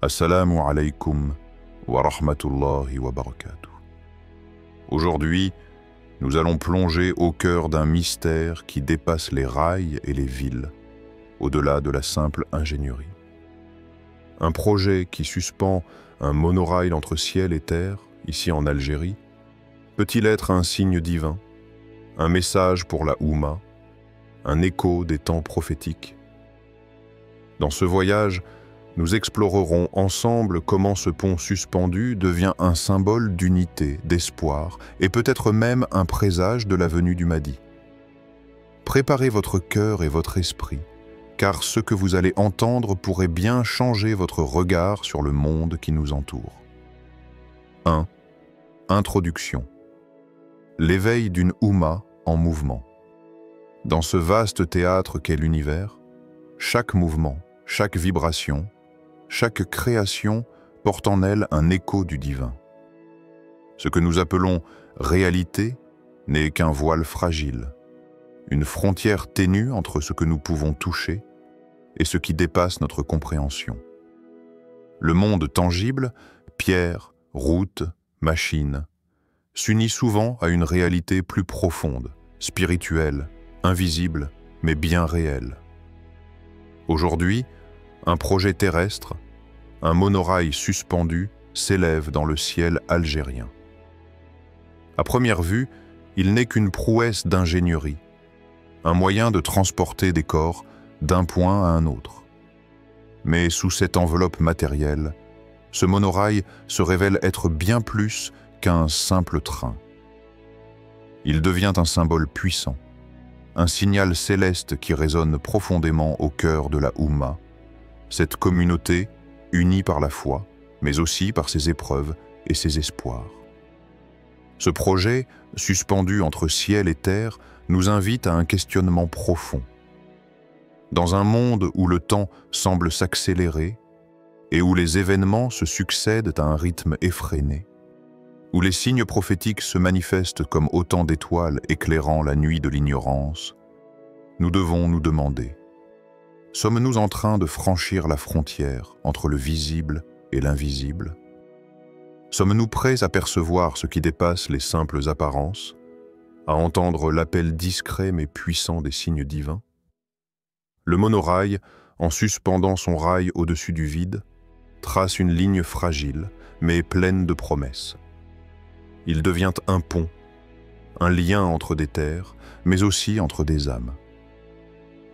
Assalamu alaikum wa rahmatullahi wa barakatuh. Aujourd'hui, nous allons plonger au cœur d'un mystère qui dépasse les rails et les villes, au-delà de la simple ingénierie. Un projet qui suspend un monorail entre ciel et terre, ici en Algérie, peut-il être un signe divin, un message pour la Oumma, un écho des temps prophétiques? Dans ce voyage, nous explorerons ensemble comment ce pont suspendu devient un symbole d'unité, d'espoir et peut-être même un présage de la venue du Mahdi. Préparez votre cœur et votre esprit, car ce que vous allez entendre pourrait bien changer votre regard sur le monde qui nous entoure. 1. Introduction. L'éveil d'une Oumma en mouvement. Dans ce vaste théâtre qu'est l'univers, chaque mouvement, chaque vibration, chaque création porte en elle un écho du divin. Ce que nous appelons réalité n'est qu'un voile fragile, une frontière ténue entre ce que nous pouvons toucher et ce qui dépasse notre compréhension. Le monde tangible, pierre, route, machine, s'unit souvent à une réalité plus profonde, spirituelle, invisible, mais bien réelle. Aujourd'hui, un projet terrestre, un monorail suspendu, s'élève dans le ciel algérien. À première vue, il n'est qu'une prouesse d'ingénierie, un moyen de transporter des corps d'un point à un autre. Mais sous cette enveloppe matérielle, ce monorail se révèle être bien plus qu'un simple train. Il devient un symbole puissant, un signal céleste qui résonne profondément au cœur de la Oumma, cette communauté unie par la foi, mais aussi par ses épreuves et ses espoirs. Ce projet, suspendu entre ciel et terre, nous invite à un questionnement profond. Dans un monde où le temps semble s'accélérer et où les événements se succèdent à un rythme effréné, où les signes prophétiques se manifestent comme autant d'étoiles éclairant la nuit de l'ignorance, nous devons nous demander: sommes-nous en train de franchir la frontière entre le visible et l'invisible? Sommes-nous prêts à percevoir ce qui dépasse les simples apparences, à entendre l'appel discret mais puissant des signes divins? Le monorail, en suspendant son rail au-dessus du vide, trace une ligne fragile mais pleine de promesses. Il devient un pont, un lien entre des terres, mais aussi entre des âmes.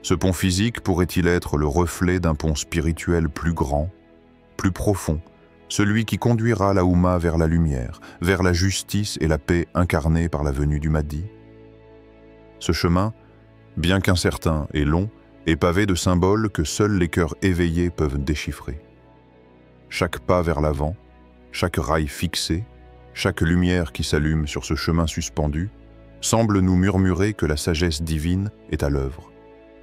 Ce pont physique pourrait-il être le reflet d'un pont spirituel plus grand, plus profond, celui qui conduira la Oumma vers la lumière, vers la justice et la paix incarnées par la venue du Mahdi? Ce chemin, bien qu'incertain et long, est pavé de symboles que seuls les cœurs éveillés peuvent déchiffrer. Chaque pas vers l'avant, chaque rail fixé, chaque lumière qui s'allume sur ce chemin suspendu, semble nous murmurer que la sagesse divine est à l'œuvre,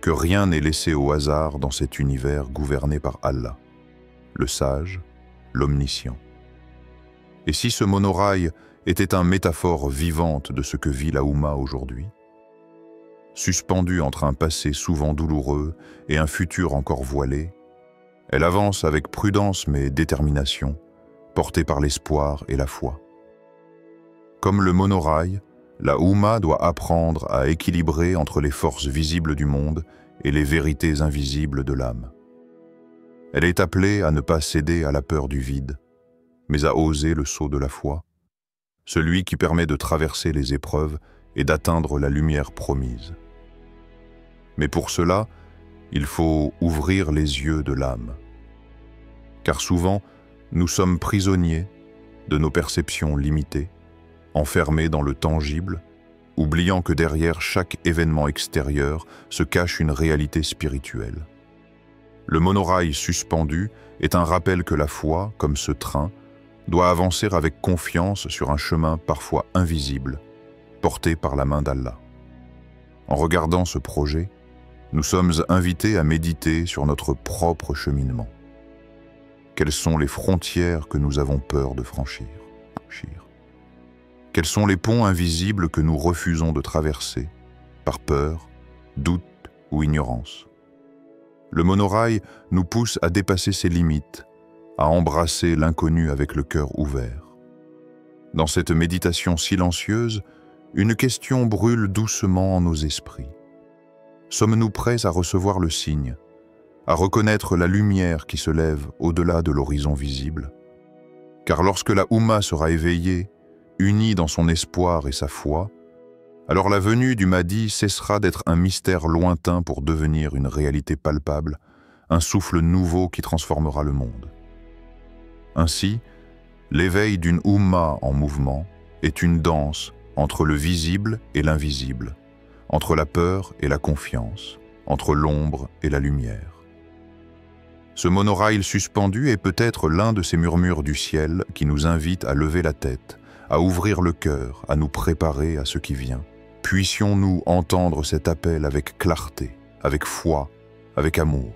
que rien n'est laissé au hasard dans cet univers gouverné par Allah, le sage, l'omniscient. Et si ce monorail était une métaphore vivante de ce que vit la Oumma aujourd'hui? Suspendue entre un passé souvent douloureux et un futur encore voilé, elle avance avec prudence mais détermination, portée par l'espoir et la foi. Comme le monorail, la Oumma doit apprendre à équilibrer entre les forces visibles du monde et les vérités invisibles de l'âme. Elle est appelée à ne pas céder à la peur du vide, mais à oser le saut de la foi, celui qui permet de traverser les épreuves et d'atteindre la lumière promise. Mais pour cela, il faut ouvrir les yeux de l'âme. Car souvent, nous sommes prisonniers de nos perceptions limitées, enfermés dans le tangible, oubliant que derrière chaque événement extérieur se cache une réalité spirituelle. Le monorail suspendu est un rappel que la foi, comme ce train, doit avancer avec confiance sur un chemin parfois invisible, porté par la main d'Allah. En regardant ce projet, nous sommes invités à méditer sur notre propre cheminement. Quelles sont les frontières que nous avons peur de franchir? Quels sont les ponts invisibles que nous refusons de traverser, par peur, doute ou ignorance? Le monorail nous pousse à dépasser ses limites, à embrasser l'inconnu avec le cœur ouvert. Dans cette méditation silencieuse, une question brûle doucement en nos esprits. Sommes-nous prêts à recevoir le signe, à reconnaître la lumière qui se lève au-delà de l'horizon visible? Car lorsque la Oumma sera éveillée, unie dans son espoir et sa foi, alors la venue du Mahdi cessera d'être un mystère lointain pour devenir une réalité palpable, un souffle nouveau qui transformera le monde. Ainsi, l'éveil d'une Oumma en mouvement est une danse entre le visible et l'invisible, entre la peur et la confiance, entre l'ombre et la lumière. Ce monorail suspendu est peut-être l'un de ces murmures du ciel qui nous invitent à lever la tête, à ouvrir le cœur, à nous préparer à ce qui vient. Puissions-nous entendre cet appel avec clarté, avec foi, avec amour.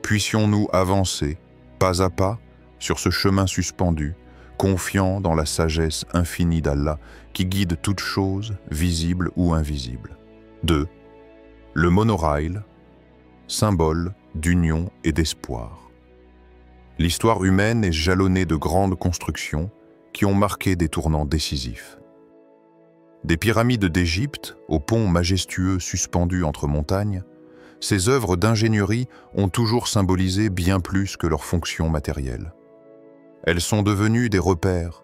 Puissions-nous avancer, pas à pas, sur ce chemin suspendu, confiant dans la sagesse infinie d'Allah qui guide toutes choses, visibles ou invisibles. 2. Le monorail, symbole d'union et d'espoir. L'histoire humaine est jalonnée de grandes constructions qui ont marqué des tournants décisifs. Des pyramides d'Égypte, aux ponts majestueux suspendus entre montagnes, ces œuvres d'ingénierie ont toujours symbolisé bien plus que leur fonction matérielle. Elles sont devenues des repères,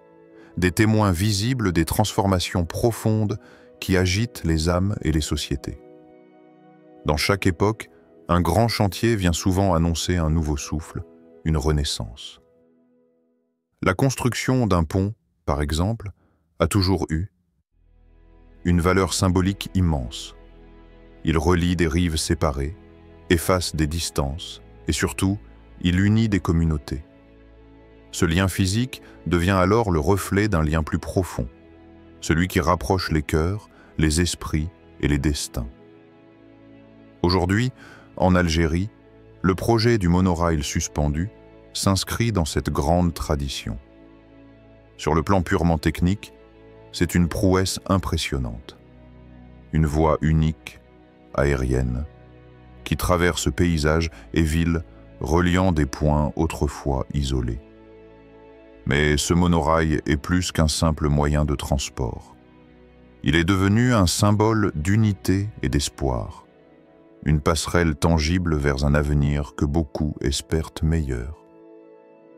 des témoins visibles des transformations profondes qui agitent les âmes et les sociétés. Dans chaque époque, un grand chantier vient souvent annoncer un nouveau souffle, une renaissance. La construction d'un pont, par exemple, a toujours eu une valeur symbolique immense. Il relie des rives séparées, efface des distances et surtout, il unit des communautés. Ce lien physique devient alors le reflet d'un lien plus profond, celui qui rapproche les cœurs, les esprits et les destins. Aujourd'hui, en Algérie, le projet du monorail suspendu s'inscrit dans cette grande tradition. Sur le plan purement technique, c'est une prouesse impressionnante. Une voie unique, aérienne, qui traverse paysages et villes reliant des points autrefois isolés. Mais ce monorail est plus qu'un simple moyen de transport. Il est devenu un symbole d'unité et d'espoir, une passerelle tangible vers un avenir que beaucoup espèrent meilleur.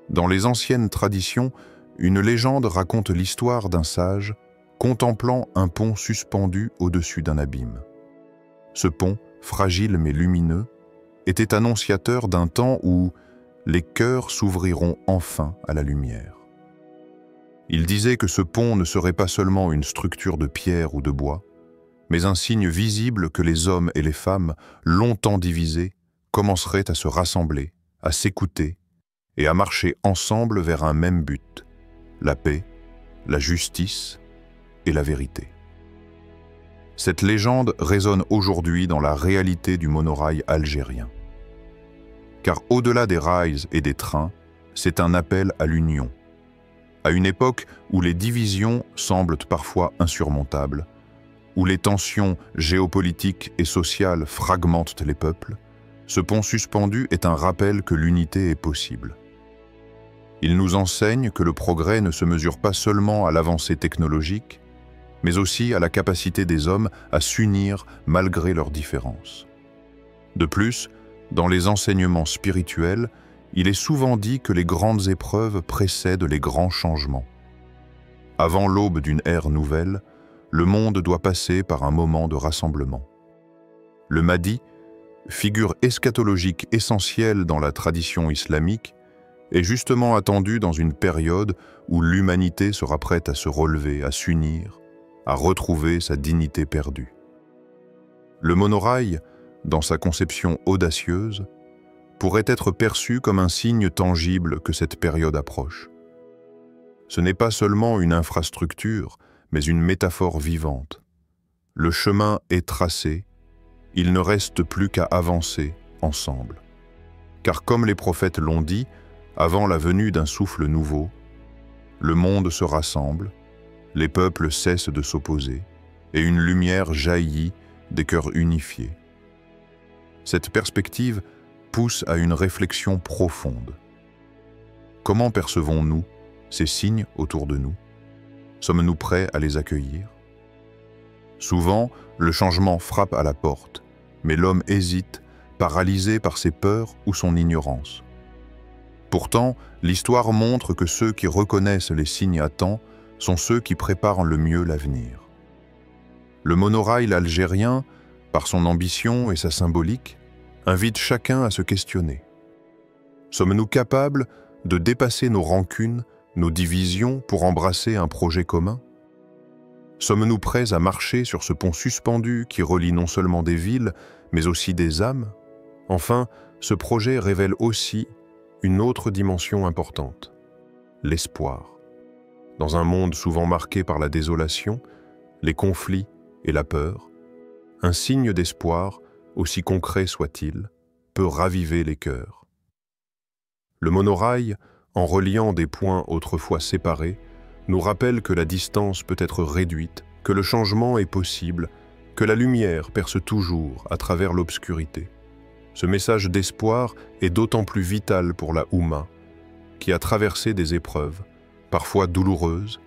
Dans les anciennes traditions, une légende raconte l'histoire d'un sage contemplant un pont suspendu au-dessus d'un abîme. Ce pont, fragile mais lumineux, était annonciateur d'un temps où les cœurs s'ouvriront enfin à la lumière. Il disait que ce pont ne serait pas seulement une structure de pierre ou de bois, mais un signe visible que les hommes et les femmes, longtemps divisés, commenceraient à se rassembler, à s'écouter et à marcher ensemble vers un même but, la paix, la justice et la vérité. Cette légende résonne aujourd'hui dans la réalité du monorail algérien. Car au-delà des rails et des trains, c'est un appel à l'union. À une époque où les divisions semblent parfois insurmontables, où les tensions géopolitiques et sociales fragmentent les peuples, ce pont suspendu est un rappel que l'unité est possible. Il nous enseigne que le progrès ne se mesure pas seulement à l'avancée technologique, mais aussi à la capacité des hommes à s'unir malgré leurs différences. De plus, dans les enseignements spirituels, il est souvent dit que les grandes épreuves précèdent les grands changements. Avant l'aube d'une ère nouvelle, le monde doit passer par un moment de rassemblement. Le Mahdi, figure eschatologique essentielle dans la tradition islamique, est justement attendu dans une période où l'humanité sera prête à se relever, à s'unir, à retrouver sa dignité perdue. Le monorail, dans sa conception audacieuse, pourrait être perçu comme un signe tangible que cette période approche. Ce n'est pas seulement une infrastructure, mais une métaphore vivante. Le chemin est tracé, il ne reste plus qu'à avancer ensemble. Car comme les prophètes l'ont dit, avant la venue d'un souffle nouveau, le monde se rassemble, les peuples cessent de s'opposer, et une lumière jaillit des cœurs unifiés. Cette perspective pousse à une réflexion profonde. Comment percevons-nous ces signes autour de nous? Sommes-nous prêts à les accueillir? Souvent, le changement frappe à la porte, mais l'homme hésite, paralysé par ses peurs ou son ignorance. Pourtant, l'histoire montre que ceux qui reconnaissent les signes à temps sont ceux qui préparent le mieux l'avenir. Le monorail algérien, par son ambition et sa symbolique, invite chacun à se questionner. Sommes-nous capables de dépasser nos rancunes, nos divisions pour embrasser un projet commun? Sommes-nous prêts à marcher sur ce pont suspendu qui relie non seulement des villes, mais aussi des âmes? Enfin, ce projet révèle aussi une autre dimension importante, l'espoir. Dans un monde souvent marqué par la désolation, les conflits et la peur, un signe d'espoir, aussi concret soit-il, peut raviver les cœurs. Le monorail, en reliant des points autrefois séparés, nous rappelle que la distance peut être réduite, que le changement est possible, que la lumière perce toujours à travers l'obscurité. Ce message d'espoir est d'autant plus vital pour la Oumma, qui a traversé des épreuves, parfois douloureuses,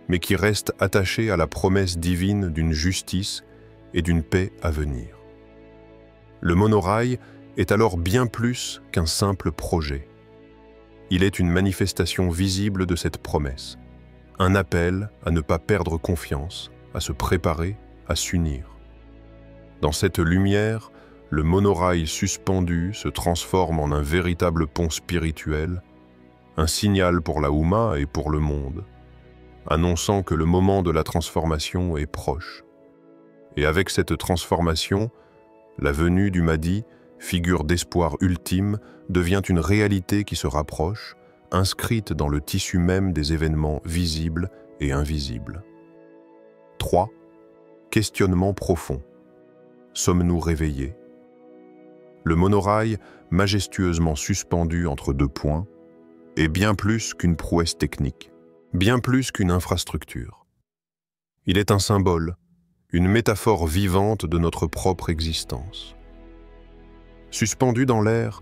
mais qui reste attachée à la promesse divine d'une justice et d'une paix à venir. Le monorail est alors bien plus qu'un simple projet. Il est une manifestation visible de cette promesse, un appel à ne pas perdre confiance, à se préparer, à s'unir. Dans cette lumière, le monorail suspendu se transforme en un véritable pont spirituel, un signal pour la Oumma et pour le monde, annonçant que le moment de la transformation est proche. Et avec cette transformation, la venue du Mahdi, figure d'espoir ultime, devient une réalité qui se rapproche, inscrite dans le tissu même des événements visibles et invisibles. 3. Questionnement profond. Sommes-nous réveillés? Le monorail, majestueusement suspendu entre deux points, est bien plus qu'une prouesse technique, bien plus qu'une infrastructure. Il est un symbole, une métaphore vivante de notre propre existence. Suspendu dans l'air,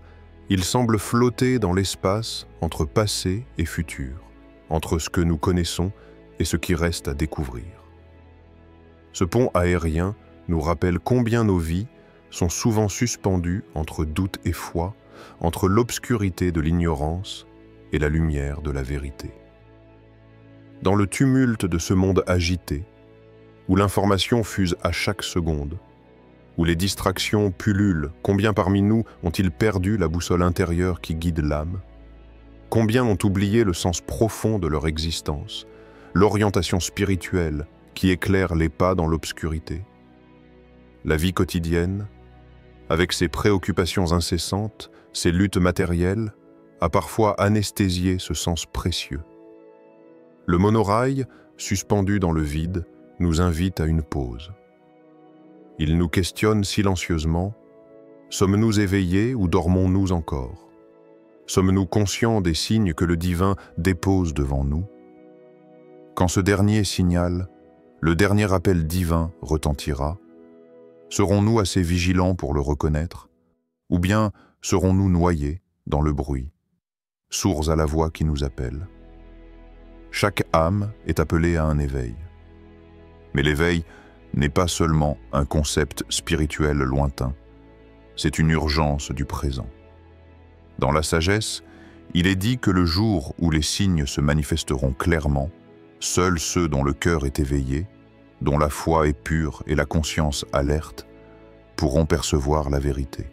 il semble flotter dans l'espace entre passé et futur, entre ce que nous connaissons et ce qui reste à découvrir. Ce pont aérien nous rappelle combien nos vies sont souvent suspendues entre doute et foi, entre l'obscurité de l'ignorance et la lumière de la vérité. Dans le tumulte de ce monde agité, où l'information fuse à chaque seconde, où les distractions pullulent, combien parmi nous ont-ils perdu la boussole intérieure qui guide l'âme? Combien ont oublié le sens profond de leur existence, l'orientation spirituelle qui éclaire les pas dans l'obscurité? La vie quotidienne, avec ses préoccupations incessantes, ses luttes matérielles, a parfois anesthésié ce sens précieux. Le monorail, suspendu dans le vide, nous invite à une pause. Il nous questionne silencieusement. Sommes-nous éveillés ou dormons-nous encore? Sommes-nous conscients des signes que le divin dépose devant nous? Quand ce dernier signal, le dernier appel divin retentira, serons-nous assez vigilants pour le reconnaître? Ou bien serons-nous noyés dans le bruit, sourds à la voix qui nous appelle? Chaque âme est appelée à un éveil. Mais l'éveil n'est pas seulement un concept spirituel lointain, c'est une urgence du présent. Dans la sagesse, il est dit que le jour où les signes se manifesteront clairement, seuls ceux dont le cœur est éveillé, dont la foi est pure et la conscience alerte, pourront percevoir la vérité.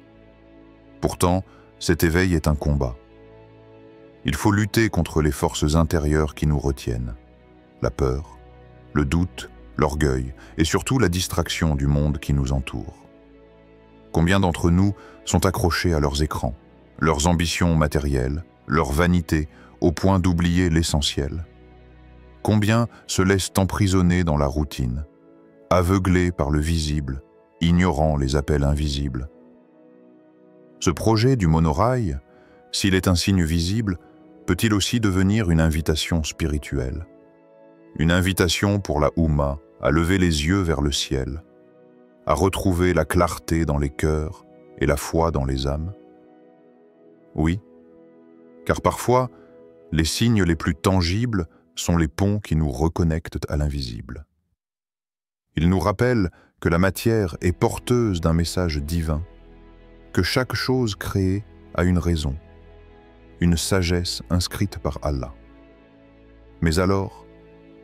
Pourtant, cet éveil est un combat. Il faut lutter contre les forces intérieures qui nous retiennent, la peur, le doute, l'orgueil et surtout la distraction du monde qui nous entoure. Combien d'entre nous sont accrochés à leurs écrans, leurs ambitions matérielles, leur vanité, au point d'oublier l'essentiel? Combien se laissent emprisonner dans la routine, aveuglés par le visible, ignorant les appels invisibles? Ce projet du monorail, s'il est un signe visible, peut-il aussi devenir une invitation spirituelle? Une invitation pour la Oumma à lever les yeux vers le ciel, à retrouver la clarté dans les cœurs et la foi dans les âmes? Oui, car parfois, Les signes les plus tangibles sont les ponts qui nous reconnectent à l'invisible. Ils nous rappellent que la matière est porteuse d'un message divin, que chaque chose créée a une raison, une sagesse inscrite par Allah. Mais alors,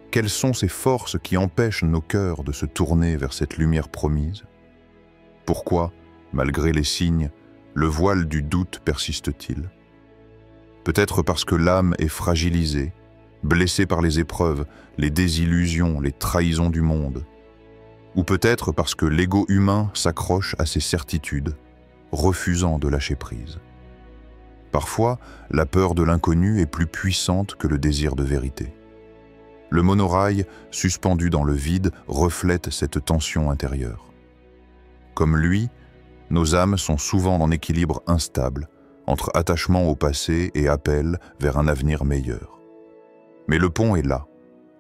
quelles sont ces forces qui empêchent nos cœurs de se tourner vers cette lumière promise? Pourquoi, malgré les signes, le voile du doute persiste-t-il? Peut-être parce que l'âme est fragilisée, blessée par les épreuves, les désillusions, les trahisons du monde. Ou peut-être parce que l'ego humain s'accroche à ses certitudes, refusant de lâcher prise. Parfois, la peur de l'inconnu est plus puissante que le désir de vérité. Le monorail, suspendu dans le vide, reflète cette tension intérieure. Comme lui, nos âmes sont souvent en équilibre instable, entre attachement au passé et appel vers un avenir meilleur. Mais le pont est là,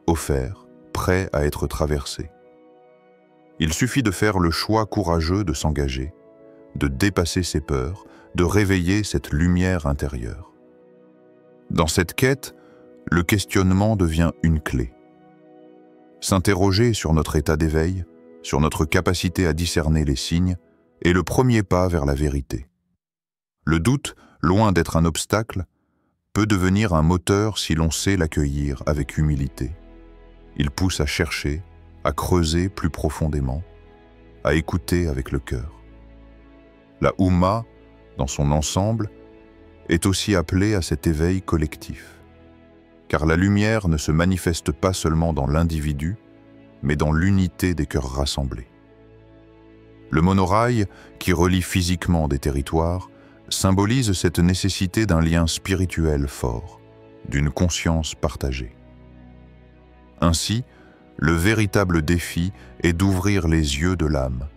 offert, prêt à être traversé. Il suffit de faire le choix courageux de s'engager, de dépasser ses peurs, de réveiller cette lumière intérieure. Dans cette quête, le questionnement devient une clé. S'interroger sur notre état d'éveil, sur notre capacité à discerner les signes, est le premier pas vers la vérité. Le doute, loin d'être un obstacle, peut devenir un moteur si l'on sait l'accueillir avec humilité. Il pousse à chercher, à creuser plus profondément, à écouter avec le cœur. La Oumma, dans son ensemble, est aussi appelée à cet éveil collectif. Car la lumière ne se manifeste pas seulement dans l'individu, mais dans l'unité des cœurs rassemblés. Le monorail, qui relie physiquement des territoires, symbolise cette nécessité d'un lien spirituel fort, d'une conscience partagée. Ainsi, le véritable défi est d'ouvrir les yeux de l'âme,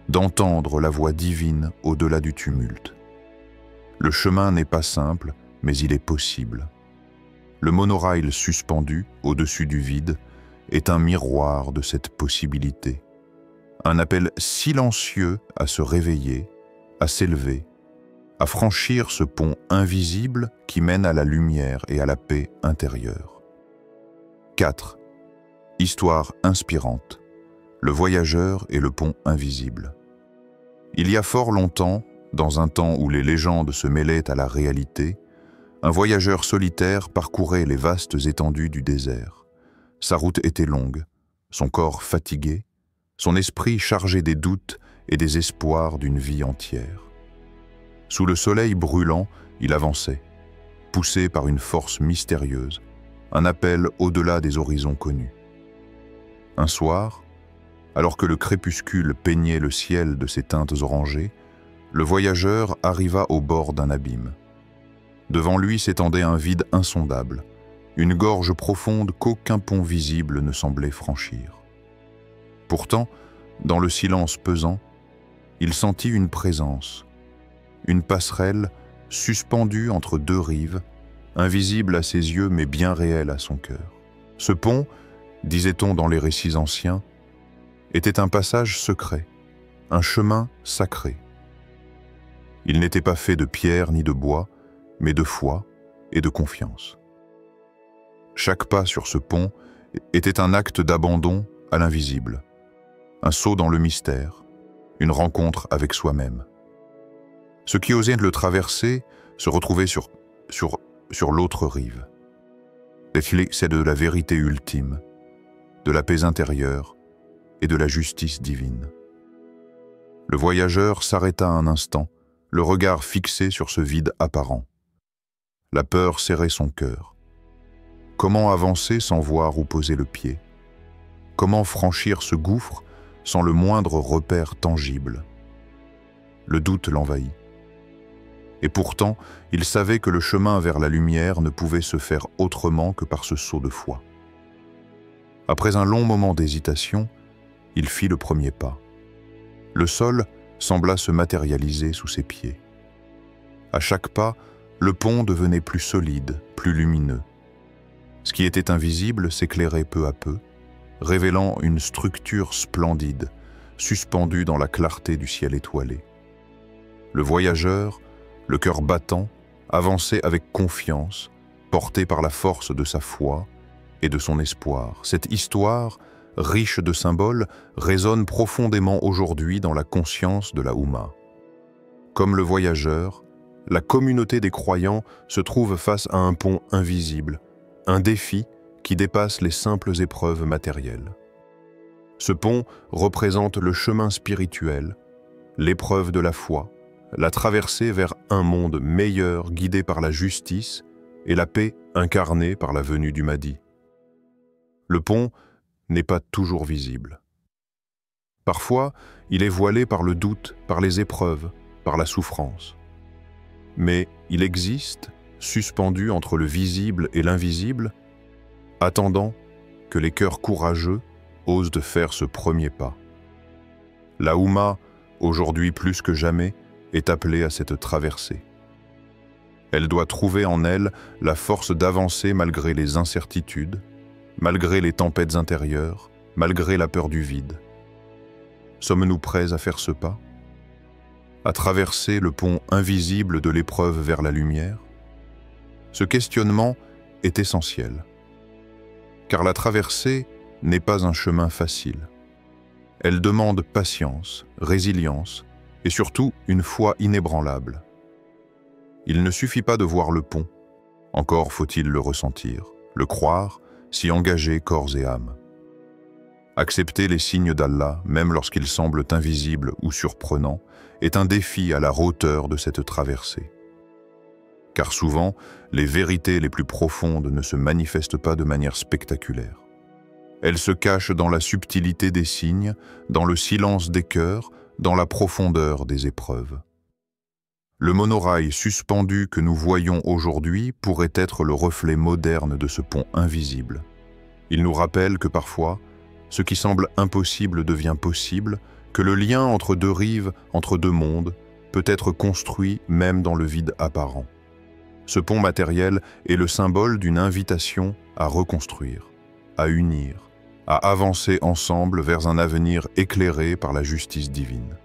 d'entendre la voix divine au-delà du tumulte. Le chemin n'est pas simple, mais il est possible. Le monorail suspendu au-dessus du vide est un miroir de cette possibilité, un appel silencieux à se réveiller, à s'élever, à franchir ce pont invisible qui mène à la lumière et à la paix intérieure. 4. Histoire inspirante. Le voyageur et le pont invisible. Il y a fort longtemps, dans un temps où les légendes se mêlaient à la réalité, un voyageur solitaire parcourait les vastes étendues du désert. Sa route était longue, son corps fatigué, son esprit chargé des doutes et des espoirs d'une vie entière. Sous le soleil brûlant, il avançait, poussé par une force mystérieuse, un appel au-delà des horizons connus. Un soir, alors que le crépuscule peignait le ciel de ses teintes orangées, le voyageur arriva au bord d'un abîme. Devant lui s'étendait un vide insondable, une gorge profonde qu'aucun pont visible ne semblait franchir. Pourtant, dans le silence pesant, il sentit une présence, une passerelle suspendue entre deux rives, invisible à ses yeux mais bien réelle à son cœur. Ce pont, disait-on dans les récits anciens, était un passage secret, un chemin sacré. Il n'était pas fait de pierre ni de bois, mais de foi et de confiance. Chaque pas sur ce pont était un acte d'abandon à l'invisible, un saut dans le mystère, une rencontre avec soi-même. Ceux qui osaient le traverser se retrouvaient sur l'autre rive. C'est de la vérité ultime, de la paix intérieure et de la justice divine. Le voyageur s'arrêta un instant, le regard fixé sur ce vide apparent. La peur serrait son cœur. Comment avancer sans voir où poser le pied? Comment franchir ce gouffre sans le moindre repère tangible? Le doute l'envahit. Et pourtant, il savait que le chemin vers la lumière ne pouvait se faire autrement que par ce saut de foi. Après un long moment d'hésitation, il fit le premier pas. Le sol sembla se matérialiser sous ses pieds. À chaque pas, le pont devenait plus solide, plus lumineux. Ce qui était invisible s'éclairait peu à peu, révélant une structure splendide, suspendue dans la clarté du ciel étoilé. Le voyageur, le cœur battant, avançait avec confiance, porté par la force de sa foi et de son espoir. Cette histoire, riche de symboles, résonne profondément aujourd'hui dans la conscience de la Oumma. Comme le voyageur, la communauté des croyants se trouve face à un pont invisible, un défi qui dépasse les simples épreuves matérielles. Ce pont représente le chemin spirituel, l'épreuve de la foi, la traversée vers un monde meilleur guidé par la justice et la paix incarnée par la venue du Mahdi. Le pont n'est pas toujours visible. Parfois, il est voilé par le doute, par les épreuves, par la souffrance. Mais il existe, suspendu entre le visible et l'invisible, attendant que les cœurs courageux osent de faire ce premier pas. La Oumma, aujourd'hui plus que jamais, est appelée à cette traversée. Elle doit trouver en elle la force d'avancer malgré les incertitudes, malgré les tempêtes intérieures, malgré la peur du vide. Sommes-nous prêts à faire ce pas? À traverser le pont invisible de l'épreuve vers la lumière? Ce questionnement est essentiel, car la traversée n'est pas un chemin facile. Elle demande patience, résilience et surtout une foi inébranlable. Il ne suffit pas de voir le pont, encore faut-il le ressentir, le croire, s'y engager corps et âme. Accepter les signes d'Allah, même lorsqu'ils semblent invisibles ou surprenants, est un défi à la hauteur de cette traversée. Car souvent, les vérités les plus profondes ne se manifestent pas de manière spectaculaire. Elles se cachent dans la subtilité des signes, dans le silence des cœurs, dans la profondeur des épreuves. Le monorail suspendu que nous voyons aujourd'hui pourrait être le reflet moderne de ce pont invisible. Il nous rappelle que parfois, ce qui semble impossible devient possible, que le lien entre deux rives, entre deux mondes, peut être construit même dans le vide apparent. Ce pont matériel est le symbole d'une invitation à reconstruire, à unir, à avancer ensemble vers un avenir éclairé par la justice divine.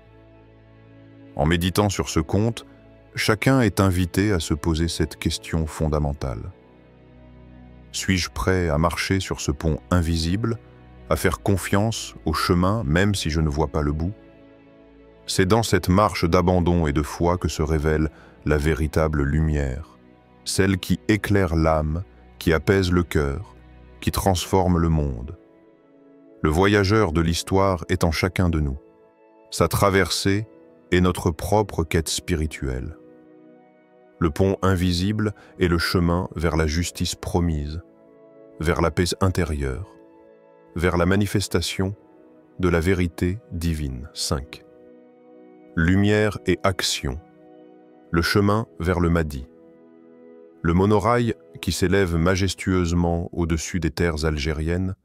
En méditant sur ce conte, chacun est invité à se poser cette question fondamentale. Suis-je prêt à marcher sur ce pont invisible, à faire confiance au chemin même si je ne vois pas le bout? C'est dans cette marche d'abandon et de foi que se révèle la véritable lumière, celle qui éclaire l'âme, qui apaise le cœur, qui transforme le monde. Le voyageur de l'histoire est en chacun de nous. Sa traversée est notre propre quête spirituelle. Le pont invisible est le chemin vers la justice promise, vers la paix intérieure, vers la manifestation de la vérité divine. 5. Lumière et action. Le chemin vers le Mahdi. Le monorail qui s'élève majestueusement au-dessus des terres algériennes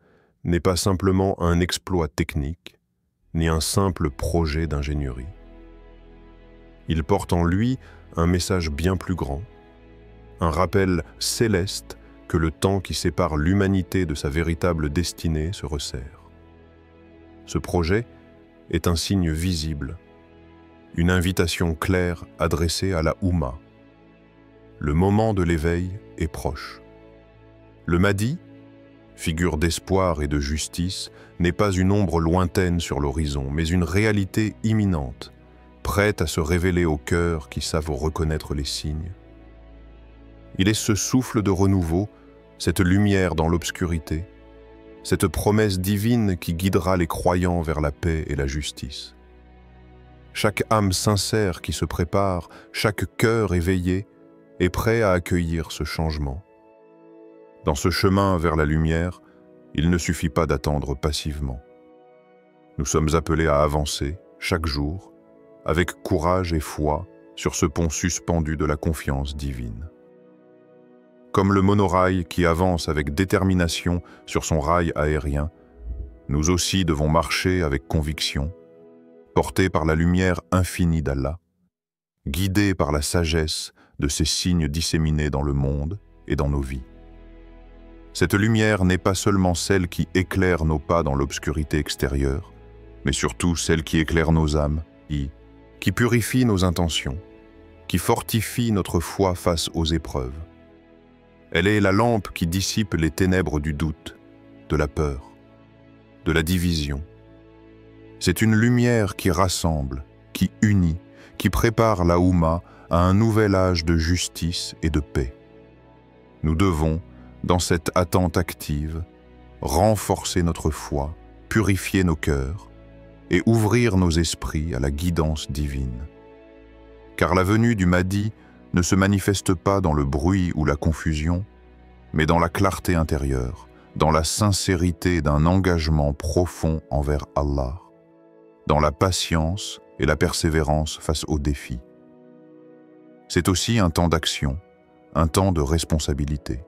n'est pas simplement un exploit technique, ni un simple projet d'ingénierie. Il porte en lui un message bien plus grand, un rappel céleste que le temps qui sépare l'humanité de sa véritable destinée se resserre. Ce projet est un signe visible, une invitation claire adressée à la Oumma. Le moment de l'éveil est proche. Le Mahdi, figure d'espoir et de justice, n'est pas une ombre lointaine sur l'horizon, mais une réalité imminente, prête à se révéler aux cœurs qui savent reconnaître les signes. Il est ce souffle de renouveau, cette lumière dans l'obscurité, cette promesse divine qui guidera les croyants vers la paix et la justice. Chaque âme sincère qui se prépare, chaque cœur éveillé, est prêt à accueillir ce changement. Dans ce chemin vers la lumière, il ne suffit pas d'attendre passivement. Nous sommes appelés à avancer, chaque jour, avec courage et foi, sur ce pont suspendu de la confiance divine. Comme le monorail qui avance avec détermination sur son rail aérien, nous aussi devons marcher avec conviction, portés par la lumière infinie d'Allah, guidés par la sagesse de ces signes disséminés dans le monde et dans nos vies. Cette lumière n'est pas seulement celle qui éclaire nos pas dans l'obscurité extérieure, mais surtout celle qui éclaire nos âmes, qui purifie nos intentions, qui fortifie notre foi face aux épreuves. Elle est la lampe qui dissipe les ténèbres du doute, de la peur, de la division. C'est une lumière qui rassemble, qui unit, qui prépare la Oumma à un nouvel âge de justice et de paix. Nous devons, dans cette attente active, renforcer notre foi, purifier nos cœurs et ouvrir nos esprits à la guidance divine. Car la venue du Mahdi ne se manifeste pas dans le bruit ou la confusion, mais dans la clarté intérieure, dans la sincérité d'un engagement profond envers Allah, dans la patience et la persévérance face aux défis. C'est aussi un temps d'action, un temps de responsabilité.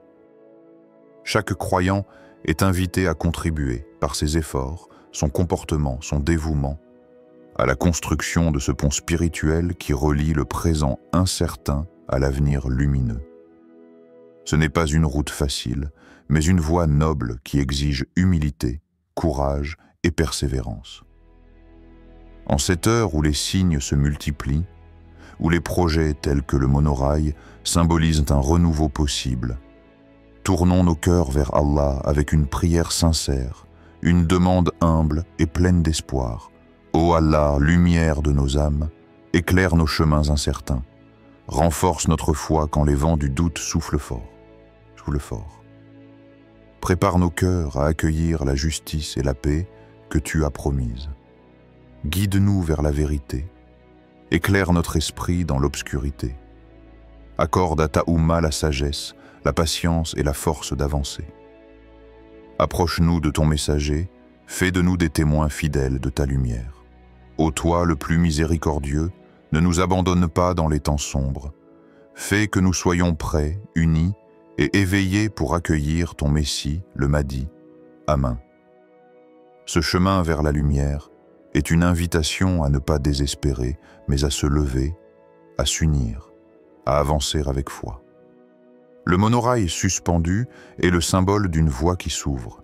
Chaque croyant est invité à contribuer, par ses efforts, son comportement, son dévouement, à la construction de ce pont spirituel qui relie le présent incertain à l'avenir lumineux. Ce n'est pas une route facile, mais une voie noble qui exige humilité, courage et persévérance. En cette heure où les signes se multiplient, où les projets tels que le monorail symbolisent un renouveau possible, tournons nos cœurs vers Allah avec une prière sincère, une demande humble et pleine d'espoir. Ô Allah, lumière de nos âmes, éclaire nos chemins incertains, renforce notre foi quand les vents du doute soufflent fort. Prépare nos cœurs à accueillir la justice et la paix que tu as promises. Guide-nous vers la vérité, éclaire notre esprit dans l'obscurité. Accorde à ta Oumma la sagesse, la patience et la force d'avancer. Approche-nous de ton messager, fais de nous des témoins fidèles de ta lumière. Ô toi le plus miséricordieux, ne nous abandonne pas dans les temps sombres. Fais que nous soyons prêts, unis et éveillés pour accueillir ton Messie, le Mahdi. Amen. Ce chemin vers la lumière est une invitation à ne pas désespérer, mais à se lever, à s'unir, à avancer avec foi. Le monorail suspendu est le symbole d'une voie qui s'ouvre,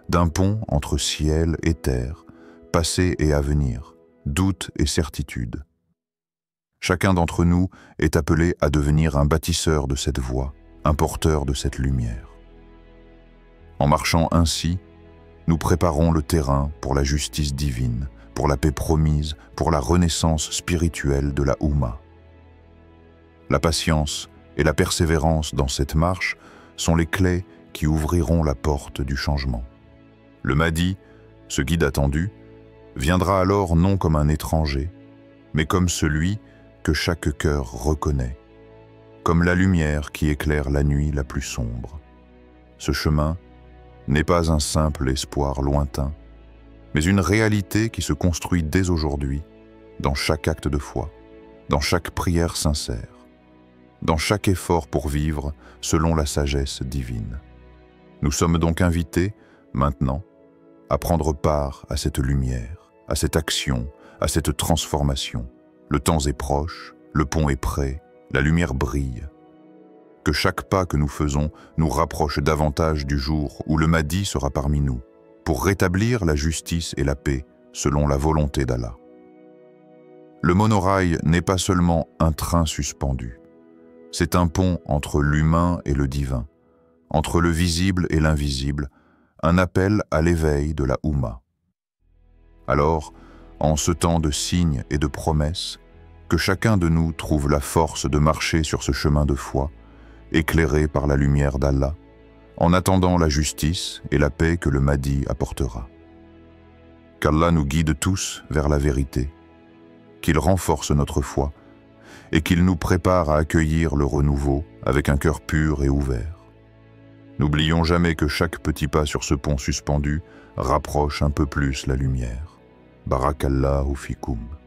d'un pont entre ciel et terre, passé et avenir, doute et certitude. Chacun d'entre nous est appelé à devenir un bâtisseur de cette voie, un porteur de cette lumière. En marchant ainsi, nous préparons le terrain pour la justice divine, pour la paix promise, pour la renaissance spirituelle de la Oumma. La patience et la persévérance dans cette marche sont les clés qui ouvriront la porte du changement. Le Mahdi, ce guide attendu, viendra alors non comme un étranger, mais comme celui que chaque cœur reconnaît, comme la lumière qui éclaire la nuit la plus sombre. Ce chemin n'est pas un simple espoir lointain, mais une réalité qui se construit dès aujourd'hui, dans chaque acte de foi, dans chaque prière sincère, dans chaque effort pour vivre selon la sagesse divine. Nous sommes donc invités, maintenant, à prendre part à cette lumière, à cette action, à cette transformation. Le temps est proche, le pont est prêt, la lumière brille. Que chaque pas que nous faisons nous rapproche davantage du jour où le Mahdi sera parmi nous, pour rétablir la justice et la paix selon la volonté d'Allah. Le monorail n'est pas seulement un train suspendu, c'est un pont entre l'humain et le divin, entre le visible et l'invisible, un appel à l'éveil de la Oumma. Alors, en ce temps de signes et de promesses, que chacun de nous trouve la force de marcher sur ce chemin de foi, éclairé par la lumière d'Allah, en attendant la justice et la paix que le Mahdi apportera. Qu'Allah nous guide tous vers la vérité, qu'il renforce notre foi et qu'il nous prépare à accueillir le renouveau avec un cœur pur et ouvert. N'oublions jamais que chaque petit pas sur ce pont suspendu rapproche un peu plus la lumière. Barakallahu fikoum.